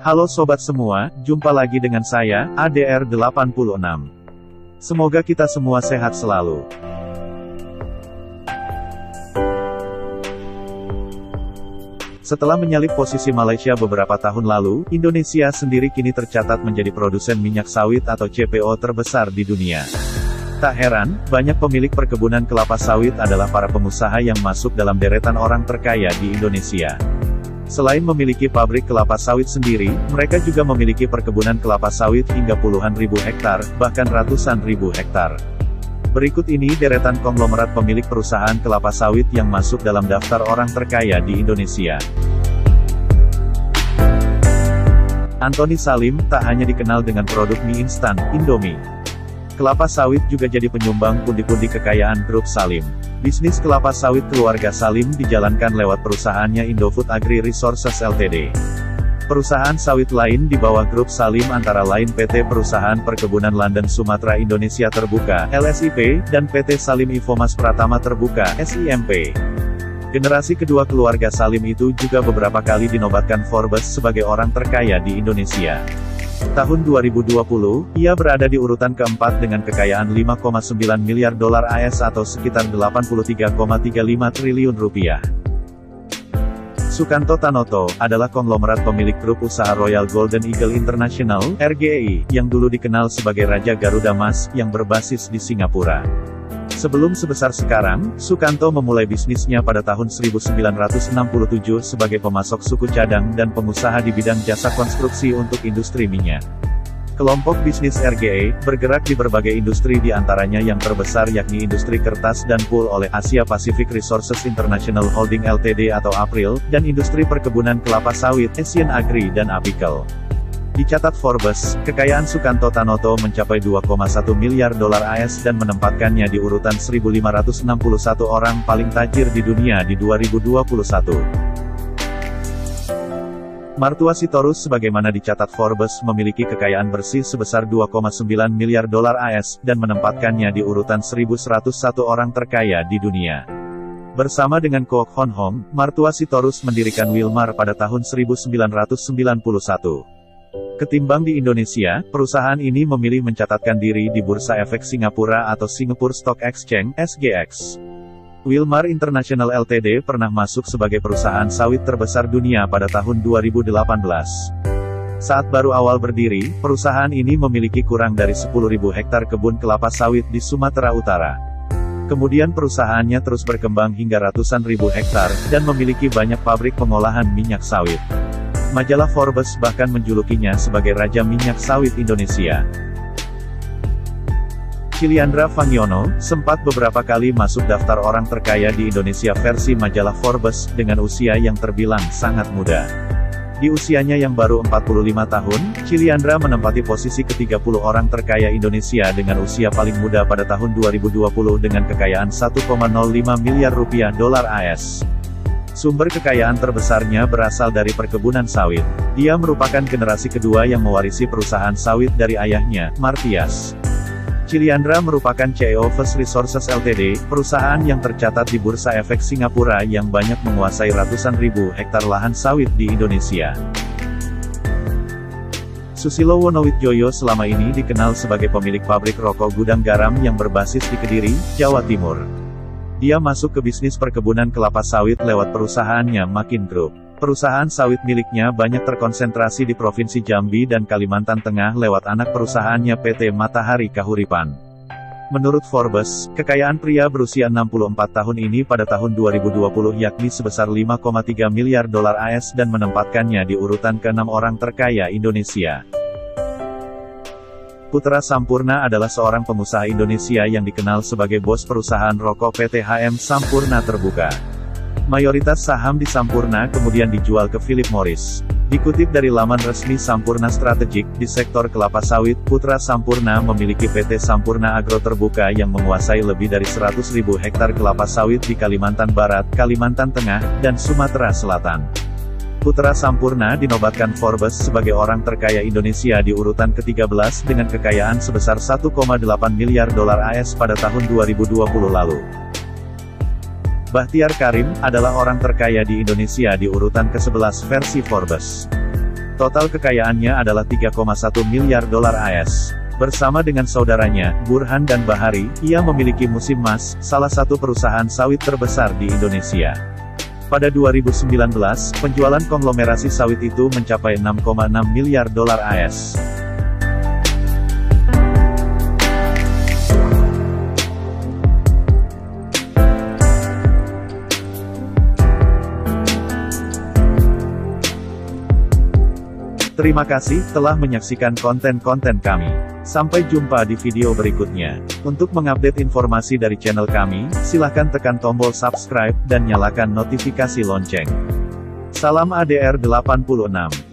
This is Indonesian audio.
Halo sobat semua, jumpa lagi dengan saya, ADR86. Semoga kita semua sehat selalu. Setelah menyalip posisi Malaysia beberapa tahun lalu, Indonesia sendiri kini tercatat menjadi produsen minyak sawit atau CPO terbesar di dunia. Tak heran, banyak pemilik perkebunan kelapa sawit adalah para pengusaha yang masuk dalam deretan orang terkaya di Indonesia. Selain memiliki pabrik kelapa sawit sendiri, mereka juga memiliki perkebunan kelapa sawit hingga puluhan ribu hektar, bahkan ratusan ribu hektar. Berikut ini deretan konglomerat pemilik perusahaan kelapa sawit yang masuk dalam daftar orang terkaya di Indonesia. Antoni Salim, tak hanya dikenal dengan produk mie instan, Indomie. Kelapa sawit juga jadi penyumbang pundi-pundi kekayaan grup Salim. Bisnis kelapa sawit keluarga Salim dijalankan lewat perusahaannya Indofood Agri Resources Ltd. Perusahaan sawit lain di bawah grup Salim antara lain PT Perusahaan Perkebunan London Sumatera Indonesia Terbuka (LSIP) dan PT Salim Infomas Pratama Terbuka (SIMP). Generasi kedua keluarga Salim itu juga beberapa kali dinobatkan Forbes sebagai orang terkaya di Indonesia. Tahun 2020, ia berada di urutan keempat dengan kekayaan 5,9 miliar dolar AS atau sekitar 83,35 triliun rupiah. Sukanto Tanoto adalah konglomerat pemilik grup usaha Royal Golden Eagle International (RGI) yang dulu dikenal sebagai Raja Garuda Mas yang berbasis di Singapura. Sebelum sebesar sekarang, Sukanto memulai bisnisnya pada tahun 1967 sebagai pemasok suku cadang dan pengusaha di bidang jasa konstruksi untuk industri minyak. Kelompok bisnis RGA bergerak di berbagai industri di antaranya yang terbesar yakni industri kertas dan pul oleh Asia Pacific Resources International Holding Ltd atau April, dan industri perkebunan kelapa sawit, Asian Agri dan Apical. Dicatat Forbes, kekayaan Sukanto Tanoto mencapai 2,1 miliar dolar AS dan menempatkannya di urutan 1561 orang paling tajir di dunia di 2021. Martua Sitorus sebagaimana dicatat Forbes memiliki kekayaan bersih sebesar 2,9 miliar dolar AS dan menempatkannya di urutan 1101 orang terkaya di dunia. Bersama dengan Kook Hon Hong, Martua Sitorus mendirikan Wilmar pada tahun 1991. Ketimbang di Indonesia, perusahaan ini memilih mencatatkan diri di Bursa Efek Singapura atau Singapore Stock Exchange (SGX). Wilmar International Ltd pernah masuk sebagai perusahaan sawit terbesar dunia pada tahun 2018. Saat baru awal berdiri, perusahaan ini memiliki kurang dari 10.000 hektar kebun kelapa sawit di Sumatera Utara. Kemudian perusahaannya terus berkembang hingga ratusan ribu hektar, dan memiliki banyak pabrik pengolahan minyak sawit. Majalah Forbes bahkan menjulukinya sebagai Raja Minyak Sawit Indonesia. Ciliandra Fangiono sempat beberapa kali masuk daftar orang terkaya di Indonesia versi majalah Forbes, dengan usia yang terbilang sangat muda. Di usianya yang baru 45 tahun, Ciliandra menempati posisi ke-30 orang terkaya Indonesia dengan usia paling muda pada tahun 2020 dengan kekayaan 1,05 miliar rupiah dolar AS. Sumber kekayaan terbesarnya berasal dari perkebunan sawit. Dia merupakan generasi kedua yang mewarisi perusahaan sawit dari ayahnya, Martias. Ciliandra merupakan CEO First Resources Ltd, perusahaan yang tercatat di Bursa Efek Singapura yang banyak menguasai ratusan ribu hektar lahan sawit di Indonesia. Susilo Wonowitjoyo selama ini dikenal sebagai pemilik pabrik rokok gudang garam yang berbasis di Kediri, Jawa Timur. Dia masuk ke bisnis perkebunan kelapa sawit lewat perusahaannya Makin Group. Perusahaan sawit miliknya banyak terkonsentrasi di Provinsi Jambi dan Kalimantan Tengah lewat anak perusahaannya PT Matahari Kahuripan. Menurut Forbes, kekayaan pria berusia 64 tahun ini pada tahun 2020 yakni sebesar 5,3 miliar dolar AS dan menempatkannya di urutan ke-6 orang terkaya Indonesia. Putra Sampurna adalah seorang pengusaha Indonesia yang dikenal sebagai bos perusahaan rokok PT HM Sampurna Terbuka. Mayoritas saham di Sampurna kemudian dijual ke Philip Morris. Dikutip dari laman resmi Sampurna Strategik, di sektor kelapa sawit, Putra Sampurna memiliki PT Sampurna Agro Terbuka yang menguasai lebih dari 100.000 hektar kelapa sawit di Kalimantan Barat, Kalimantan Tengah, dan Sumatera Selatan. Putra Sampurna dinobatkan Forbes sebagai orang terkaya Indonesia di urutan ke-13 dengan kekayaan sebesar 1,8 miliar dolar AS pada tahun 2020 lalu. Bahtiar Karim adalah orang terkaya di Indonesia di urutan ke-11 versi Forbes. Total kekayaannya adalah 3,1 miliar dolar AS. Bersama dengan saudaranya, Burhan dan Bahari, ia memiliki Musim Mas, salah satu perusahaan sawit terbesar di Indonesia. Pada 2019, penjualan konglomerasi sawit itu mencapai 6,6 miliar dolar AS. Terima kasih telah menyaksikan konten-konten kami. Sampai jumpa di video berikutnya. Untuk mengupdate informasi dari channel kami, silakan tekan tombol subscribe dan nyalakan notifikasi lonceng. Salam ADR 86.